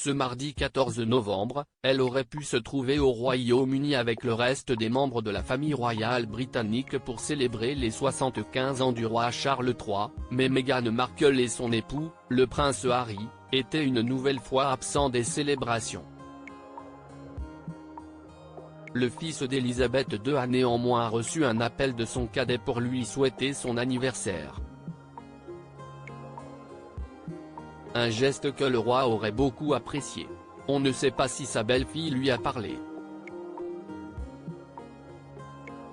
Ce mardi 14 novembre, elle aurait pu se trouver au Royaume-Uni avec le reste des membres de la famille royale britannique pour célébrer les 75 ans du roi Charles III, mais Meghan Markle et son époux, le prince Harry, étaient une nouvelle fois absents des célébrations. Le fils d'Elisabeth II a néanmoins reçu un appel de son cadet pour lui souhaiter son anniversaire. Un geste que le roi aurait beaucoup apprécié. On ne sait pas si sa belle-fille lui a parlé.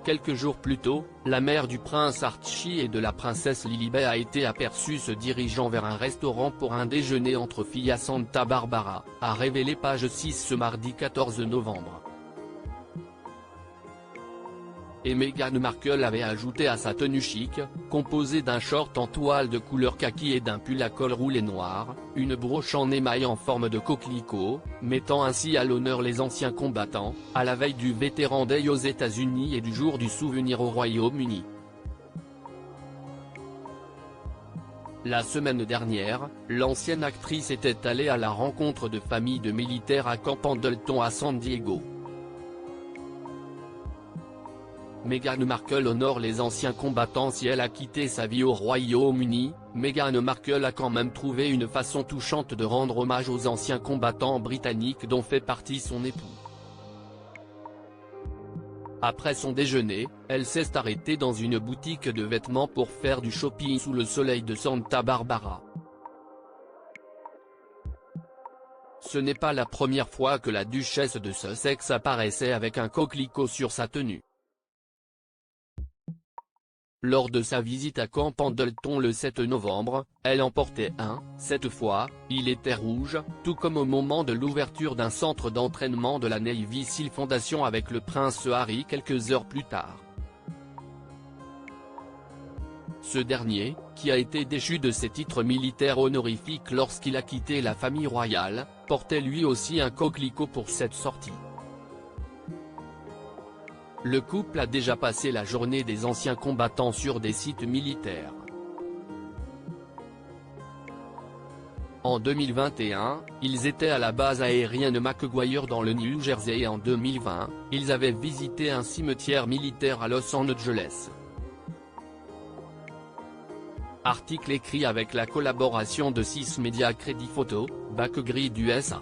Quelques jours plus tôt, la mère du prince Archie et de la princesse Lilibet a été aperçue se dirigeant vers un restaurant pour un déjeuner entre filles à Santa Barbara, a révélé Page 6 ce mardi 14 novembre. Et Meghan Markle avait ajouté à sa tenue chic, composée d'un short en toile de couleur kaki et d'un pull à col roulé noir, une broche en émail en forme de coquelicot, mettant ainsi à l'honneur les anciens combattants, à la veille du Veteran Day aux États-Unis et du jour du souvenir au Royaume-Uni. La semaine dernière, l'ancienne actrice était allée à la rencontre de familles de militaires à Camp Pendleton à San Diego. Meghan Markle honore les anciens combattants. Si elle a quitté sa vie au Royaume-Uni, Meghan Markle a quand même trouvé une façon touchante de rendre hommage aux anciens combattants britanniques dont fait partie son époux. Après son déjeuner, elle s'est arrêtée dans une boutique de vêtements pour faire du shopping sous le soleil de Santa Barbara. Ce n'est pas la première fois que la duchesse de Sussex apparaissait avec un coquelicot sur sa tenue. Lors de sa visite à Camp Pendleton le 7 novembre, elle en portait un, cette fois, il était rouge, tout comme au moment de l'ouverture d'un centre d'entraînement de la Navy SEAL Foundation avec le prince Harry quelques heures plus tard. Ce dernier, qui a été déchu de ses titres militaires honorifiques lorsqu'il a quitté la famille royale, portait lui aussi un coquelicot pour cette sortie. Le couple a déjà passé la journée des anciens combattants sur des sites militaires. En 2021, ils étaient à la base aérienne McGuire dans le New Jersey et en 2020, ils avaient visité un cimetière militaire à Los Angeles. Article écrit avec la collaboration de 6 médias Crédit Photo, Backgrid USA.